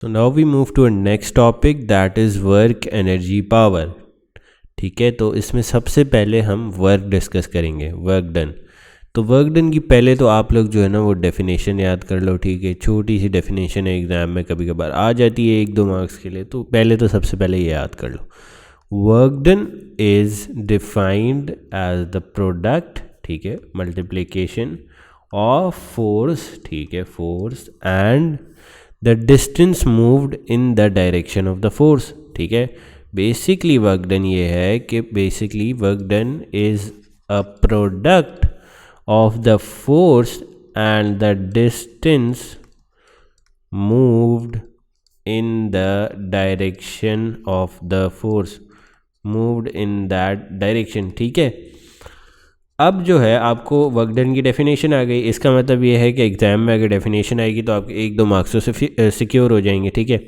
तो now we move to a next topic that is work energy power. ठीक है, तो इसमें सबसे पहले हम वर्क डिस्कस करेंगे, वर्क डन। तो वर्क डन की पहले तो आप लोग जो है ना वो डेफिनेशन याद कर लो। ठीक है, छोटी सी डेफिनेशन है, एग्ज़ाम में कभी कभार आ जाती है 1-2 मार्क्स के लिए, तो पहले तो सबसे पहले ये याद कर लो। Work done is defined as the product, ठीक है, मल्टीप्लिकेशन ऑफ फोर्स, ठीक है, force and the distance moved in the direction of the force. ठीक है, बेसिकली वर्क डन ये है कि basically work done is a product of the force and the distance moved in the direction of the force, moved in that direction. ठीक है, अब जो है आपको वर्क डन की डेफिनेशन आ गई। इसका मतलब ये है कि एग्ज़ाम में अगर डेफिनेशन आएगी तो आपके 1-2 मार्क्स से सिक्योर हो जाएंगे। ठीक है,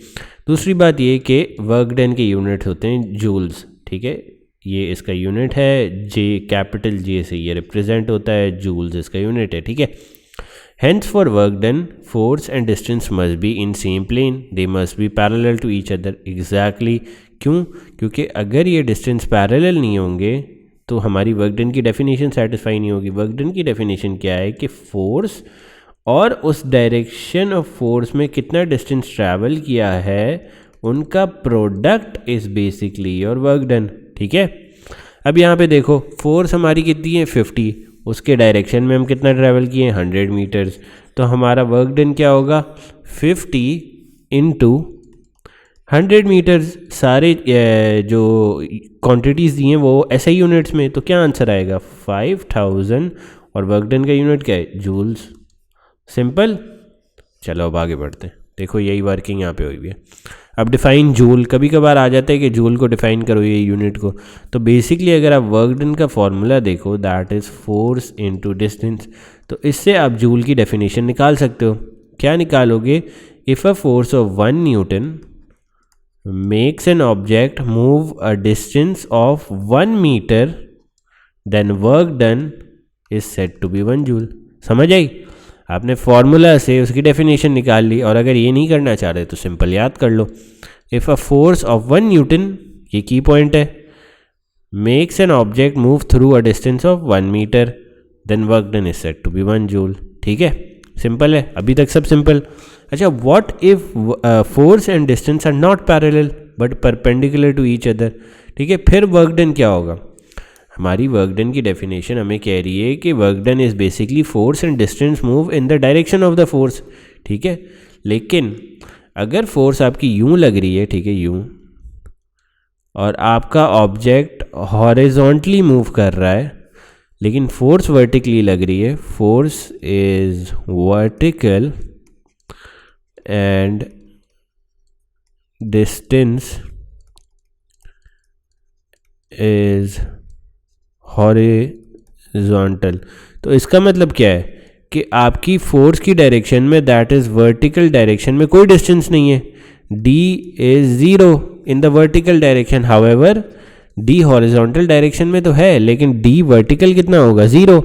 दूसरी बात ये कि वर्क डन के यूनिट होते हैं जूल्स। ठीक है, ये इसका यूनिट है, जे कैपिटल जे से ये रिप्रेजेंट होता है, जूल्स इसका यूनिट है। ठीक है, hence for work done force and distance must be in same plane, they must be parallel to each other. Exactly, क्यों? क्योंकि अगर ये डिस्टेंस पैरेलल नहीं होंगे तो हमारी वर्क डन की डेफिनेशन सेटिस्फाई नहीं होगी। वर्क डन की डेफिनेशन क्या है कि फोर्स और उस डायरेक्शन ऑफ फोर्स में कितना डिस्टेंस ट्रैवल किया है उनका product is basically your work done. ठीक है, अब यहाँ पे देखो फोर्स हमारी कितनी है 50, उसके डायरेक्शन में हम कितना ट्रैवल किए 100 मीटर्स, तो हमारा वर्क डन क्या होगा 50 इंटू 100 मीटर्स। सारे जो क्वांटिटीज़ दी हैं वो SI यूनिट्स में, तो क्या आंसर आएगा 5000, और वर्क डन का यूनिट क्या है जूल्स। सिंपल। चलो अब आगे बढ़ते हैं। देखो यही वर्किंग यहाँ पे हुई हुई है। अब डिफाइन जूल, कभी कभार आ जाता है कि जूल को डिफाइन करो ये यूनिट को। तो बेसिकली अगर आप वर्क डन का फॉर्मूला देखो that is force into distance, तो इससे आप जूल की डेफिनेशन निकाल सकते हो। क्या निकालोगे? If a force of 1 Newton makes an object move a distance of 1 meter, then work done is said to be 1 joule। समझ आई? आपने फॉर्मूला से उसकी डेफिनेशन निकाल ली, और अगर ये नहीं करना चाह रहे तो सिंपल याद कर लो, if a force of 1 newton, ये की पॉइंट है, makes an object move through a distance of 1 metre, then work done is said to be 1 joule. ठीक है, सिंपल है, अभी तक सब सिंपल। अच्छा, what if force and distance are not parallel but perpendicular to each other? ठीक है, फिर वर्क डन क्या होगा? हमारी वर्क डन की डेफिनेशन हमें कह रही है कि work done is basically force and distance move in the direction of the force. ठीक है, लेकिन अगर फोर्स आपकी यूं लग रही है, ठीक है, यूं, और आपका ऑब्जेक्ट हॉरिजॉन्टली मूव कर रहा है, लेकिन फोर्स वर्टिकली लग रही है, force is vertical and distance is horizontal, तो इसका मतलब क्या है कि आपकी फोर्स की डायरेक्शन में, दैट इज वर्टिकल डायरेक्शन में, कोई डिस्टेंस नहीं है। d is 0 in the vertical direction, however d horizontal direction में तो है, लेकिन d वर्टिकल कितना होगा 0,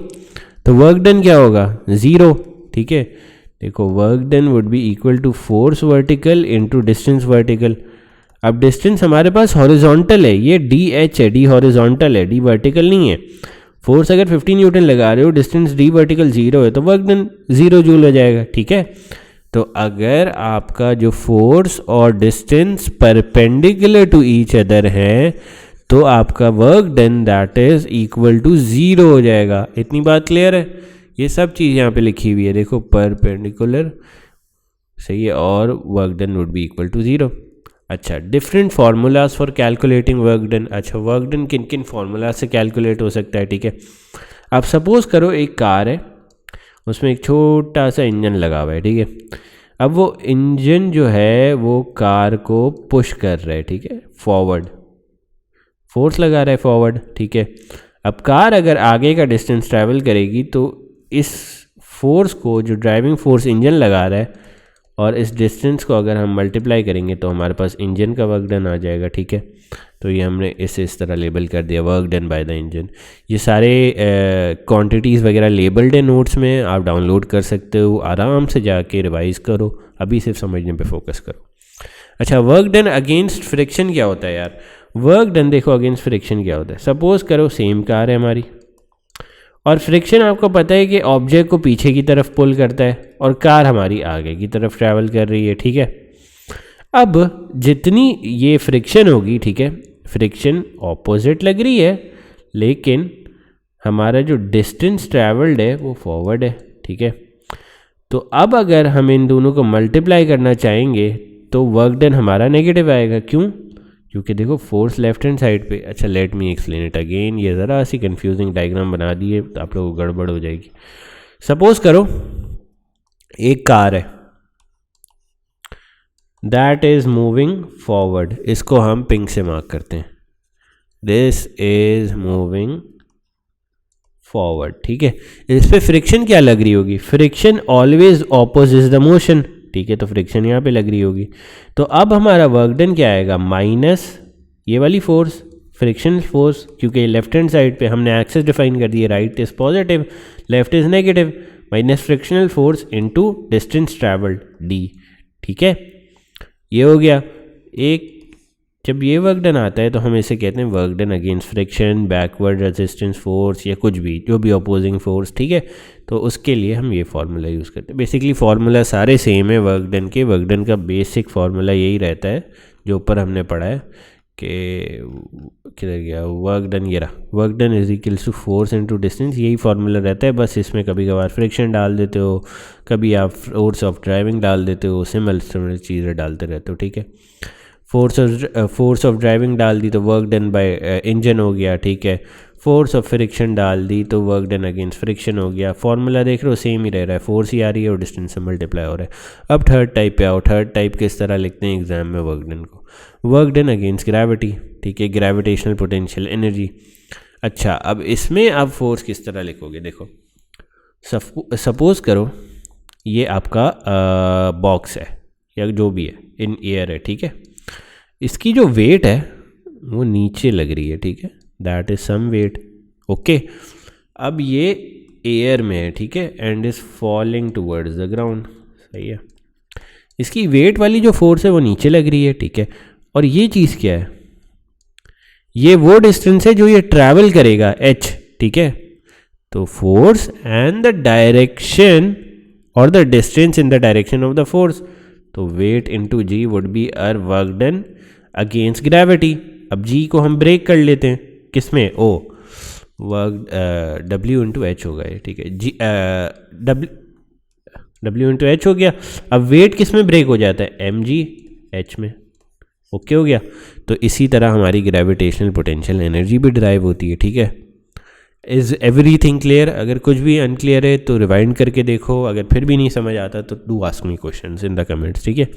तो वर्क डन क्या होगा 0। ठीक है, देखो work done would be equal to force vertical into distance vertical. अब डिस्टेंस हमारे पास हॉरिजॉन्टल है, ये DH है, d हॉरिजॉन्टल है, d वर्टिकल नहीं है। फोर्स अगर 50 न्यूटन लगा रहे हो, डिस्टेंस d वर्टिकल 0 है, तो वर्क डन 0 जूल हो जाएगा। ठीक है, तो अगर आपका जो फोर्स और distance perpendicular to each other है तो आपका work done that is equal to 0 हो जाएगा। इतनी बात क्लियर है? ये सब चीज़ यहाँ पे लिखी हुई है, देखो परपेंडिकुलर, सही है, और work done would be equal to 0। अच्छा, different formulas for calculating work done. अच्छा, वर्क डन किन किन फार्मूला से कैलकुलेट हो सकता है? ठीक है, आप सपोज करो एक कार है, उसमें एक छोटा सा इंजन लगा हुआ है। ठीक है, अब वो इंजन जो है वो कार को पुश कर रहा है, ठीक है, फॉरवर्ड, फोर्स लगा रहा है फॉरवर्ड। ठीक है, अब कार अगर आगे का डिस्टेंस ट्रैवल करेगी तो इस फोर्स को, जो ड्राइविंग फोर्स इंजन लगा रहा है, और इस डिस्टेंस को अगर हम मल्टीप्लाई करेंगे तो हमारे पास इंजन का वर्क डन आ जाएगा। ठीक है, तो ये हमने इसे इस तरह लेबल कर दिया, work done by the engine. ये सारे क्वांटिटीज़ वगैरह लेबल्ड है नोट्स में, आप डाउनलोड कर सकते हो, आराम से जाके रिवाइज़ करो, अभी सिर्फ समझने पे फोकस करो। अच्छा, वर्क डन अगेंस्ट फ्रिक्शन क्या होता है यार? वर्क डन देखो अगेंस्ट फ्रिक्शन क्या होता है। सपोज करो सेम कार है हमारी, और फ्रिक्शन आपको पता है कि ऑब्जेक्ट को पीछे की तरफ पुल करता है और कार हमारी आगे की तरफ ट्रैवल कर रही है, ठीक है। अब जितनी ये फ्रिक्शन होगी, ठीक है, फ्रिक्शन ऑपोजिट लग रही है, लेकिन हमारा जो डिस्टेंस ट्रैवल्ड है वो फॉरवर्ड है, ठीक है। तो अब अगर हम इन दोनों को मल्टीप्लाई करना चाहेंगे तो वर्क डन हमारा नेगेटिव आएगा। क्यों? क्योंकि देखो फोर्स लेफ्ट हैंड साइड पे। अच्छा, let me explain it again. ये ज़रा सी कंफ्यूजिंग डायग्राम बना दिए तो आप लोगों को गड़बड़ हो जाएगी। सपोज करो एक कार है दैट इज़ मूविंग फॉरवर्ड, इसको हम पिंक से मार्क करते हैं। दिस इज मूविंग फॉरवर्ड, ठीक है। इस पे फ्रिक्शन क्या लग रही होगी? Friction always opposite the motion, ठीक है, तो फ्रिक्शन यहाँ पे लग रही होगी। तो अब हमारा वर्क डन क्या आएगा? माइनस ये वाली फोर्स, फ्रिक्शन फोर्स, क्योंकि लेफ्ट हैंड साइड पे हमने एक्सेस डिफाइन कर दिया, right is positive, left is negative, minus frictional force into distance travelled D, ठीक है। ये हो गया एक। जब ये वर्क डन आता है तो हम इसे कहते हैं work done against friction, backward resistance force, या कुछ भी जो भी अपोजिंग फोर्स, ठीक है। तो उसके लिए हम ये फार्मूला यूज़ करते हैं। बेसिकली फार्मूला सारे सेम है वर्क डन के। वर्क डन का बेसिक फार्मूला यही रहता है जो ऊपर हमने पढ़ा है कि किधर गया वर्क डन, ये रहा, work done is equals to force into distance, यही फार्मूला रहता है। बस इसमें कभी कभार फ्रिक्शन डाल देते हो, कभी आप फोर्स ऑफ ड्राइविंग डाल देते हो, सिमिलर चीज़ें डालते रहते हो, ठीक है। फोर्स ऑफ ड्राइविंग डाल दी तो वर्क डन बाय इंजन हो गया, ठीक है। फोर्स ऑफ फ्रिक्शन डाल दी तो वर्क डन अगेंस्ट फ्रिक्शन हो गया। फार्मूला देख रहे हो सेम ही रह रहा है, फोर्स ही आ रही है और डिस्टेंस से मल्टीप्लाई हो रहा है। अब थर्ड टाइप पे आओ। थर्ड टाइप किस तरह लिखते हैं एग्जाम में वर्क डन को? वर्क डन अगेंस्ट ग्रेविटी, ठीक है, ग्रेविटेशनल पोटेंशियल एनर्जी। अच्छा, अब इसमें आप फोर्स किस तरह लिखोगे? देखो, सपोज करो ये आपका बॉक्स है या जो भी है, इन एयर है, ठीक है। इसकी जो वेट है वो नीचे लग रही है, ठीक है, that is some weight, okay. अब ये एयर में है, ठीक है, and is falling towards the ground, सही है। इसकी वेट वाली जो फोर्स है वो नीचे लग रही है, ठीक है। और ये चीज़ क्या है? ये वो डिस्टेंस है जो ये ट्रैवल करेगा, h, ठीक है। तो फोर्स एंड द डायरेक्शन और the distance in the direction of the force, तो weight into ji would be are work done against gravity. अब जी को हम ब्रेक कर लेते हैं, किसमें? ओ, वर्क डब्ल्यू इंटू एच होगा ये, ठीक है, जी डब्ल्यू इंटू एच हो गया। अब वेट किस में ब्रेक हो जाता है? एम जी एच में, ओके हो गया। तो इसी तरह हमारी ग्रेविटेशनल पोटेंशियल एनर्जी भी ड्राइव होती है, ठीक है। Is everything clear? अगर कुछ भी अनक्लियर है तो रिवाइंड करके देखो, अगर फिर भी नहीं समझ आता तो do ask me questions in the comments, ठीक है।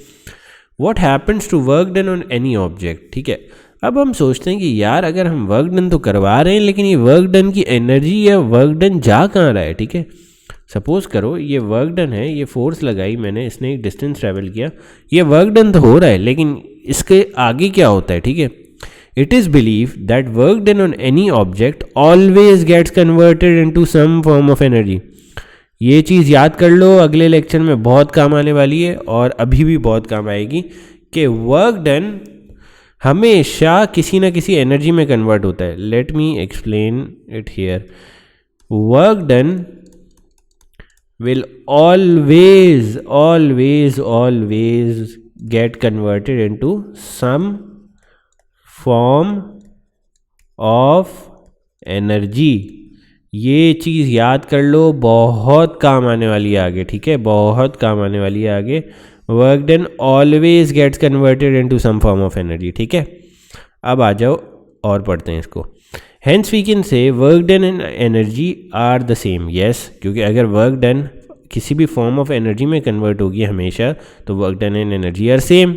What happens to work done on any object, ठीक है। अब हम सोचते हैं कि यार अगर हम वर्क डन तो करवा रहे हैं, लेकिन ये वर्क डन की एनर्जी या वर्क डन जा कहाँ रहा है, ठीक है। सपोज करो ये वर्क डन है, ये फोर्स लगाई मैंने, इसने एक डिस्टेंस ट्रैवल किया, ये वर्क डन तो हो रहा है, लेकिन इसके आगे क्या होता है, ठीक है। It is believed that work done on any object always gets converted into some form of energy. ये चीज़ याद कर लो, अगले लेक्चर में बहुत काम आने वाली है और अभी भी बहुत काम आएगी कि वर्क डन हमेशा किसी ना किसी एनर्जी में कन्वर्ट होता है। Let me explain it here. Work done will always get converted into some form of energy। ये चीज़ याद कर लो, बहुत काम आने वाली है आगे, ठीक है, बहुत काम आने वाली है आगे। Work done always gets converted into some form of energy, ठीक है। अब आ जाओ और पढ़ते हैं इसको। Hence we can say work done and energy are the same. Yes, क्योंकि अगर वर्क डन किसी भी फॉर्म ऑफ एनर्जी में कन्वर्ट होगी हमेशा, तो work done and energy are same,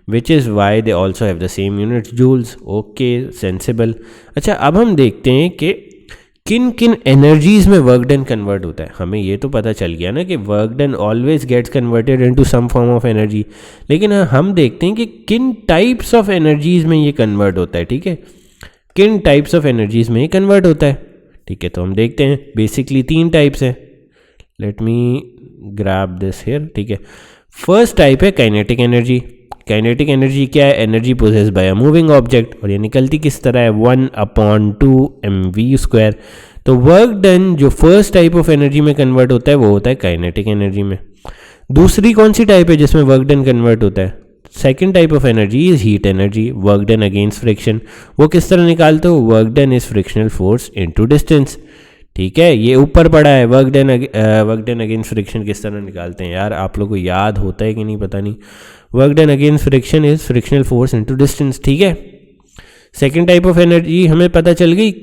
which is why they also have the same units joules. Okay, sensible. अच्छा, अब हम देखते हैं कि किन किन एनर्जीज़ में वर्क डन कन्वर्ट होता है। हमें ये तो पता चल गया ना कि work done always gets converted into some form of energy, लेकिन हम देखते हैं कि किन टाइप्स ऑफ एनर्जीज़ में ये कन्वर्ट होता है, ठीक है, किन टाइप्स ऑफ एनर्जीज़ में ये कन्वर्ट होता है, ठीक है। तो हम देखते हैं, बेसिकली 3 टाइप्स हैं। Let me grab this here, ठीक है। फर्स्ट टाइप है काइनेटिक एनर्जी। काइनेटिक एनर्जी क्या है? Energy possessed by a moving object, और ये निकलती किस तरह है? 1/2 mv²। तो वर्क डन जो फर्स्ट टाइप ऑफ एनर्जी में कन्वर्ट होता है वो होता है काइनेटिक एनर्जी में। दूसरी कौन सी टाइप है जिसमें वर्क डन कन्वर्ट होता है? Second type of energy is heat energy, work done against friction. वो किस तरह निकालते हो? Work done is frictional force into distance. ठीक है, ये ऊपर पड़ा है वर्क डन अगेंस्ट फ्रिक्शन किस तरह निकालते हैं यार, आप लोगों को याद होता है कि नहीं पता नहीं। Work done against friction is frictional force into distance. ठीक है, सेकेंड टाइप ऑफ एनर्जी हमें पता चल गई।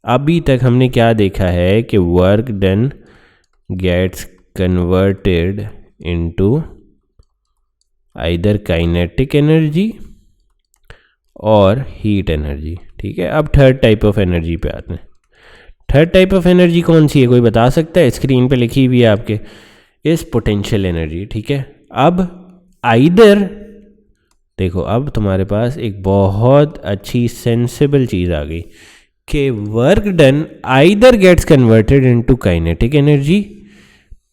अभी तक हमने क्या देखा है कि work done gets converted into either kinetic energy और हीट एनर्जी। ठीक है, अब थर्ड टाइप ऑफ एनर्जी पे आते हैं। थर्ड टाइप ऑफ एनर्जी कौन सी है, कोई बता सकता है? स्क्रीन पे लिखी हुई है आपके, इस पोटेंशियल एनर्जी। ठीक है, अब आइदर देखो, अब तुम्हारे पास एक बहुत अच्छी सेंसिबल चीज़ आ गई कि work done either gets converted into kinetic energy,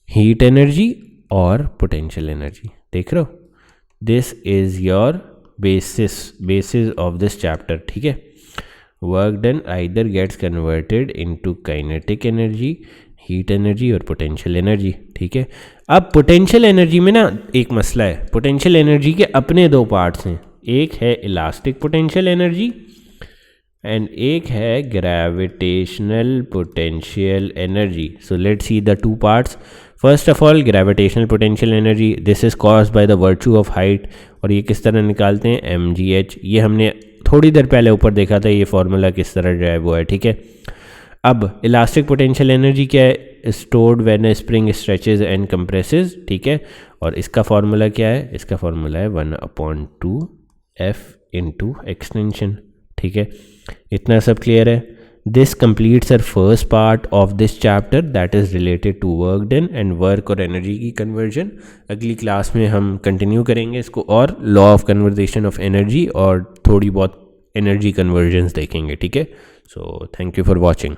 heat energy और पोटेंशियल एनर्जी। देख रहे हो, this is your basis of this chapter. ठीक है, work done either gets converted into kinetic energy, heat energy और पोटेंशियल एनर्जी। ठीक है, अब पोटेंशियल एनर्जी में ना एक मसला है। पोटेंशियल एनर्जी के अपने दो पार्ट्स हैं, एक है इलास्टिक पोटेंशियल एनर्जी एंड एक है gravitational potential energy. So let's see the two parts. First of all gravitational potential energy, this is caused by the virtue of height, और ये किस तरह निकालते हैं? mgh। ये हमने थोड़ी देर पहले ऊपर देखा था, ये फॉर्मूला किस तरह जो है वो है। ठीक है, अब इलास्टिक पोटेंशियल एनर्जी क्या है? Stored when spring stretches and compresses. ठीक है, और इसका फॉर्मूला क्या है? इसका फॉर्मूला है 1/2 f इंटू एक्सटेंशन। ठीक है, इतना सब क्लियर है। This completes our first part of this chapter that is related to work done and work और एनर्जी की कन्वर्जन। अगली क्लास में हम कंटिन्यू करेंगे इसको और law of conservation of energy और थोड़ी बहुत एनर्जी कन्वर्जन्स देखेंगे। ठीक है, so thank you for watching.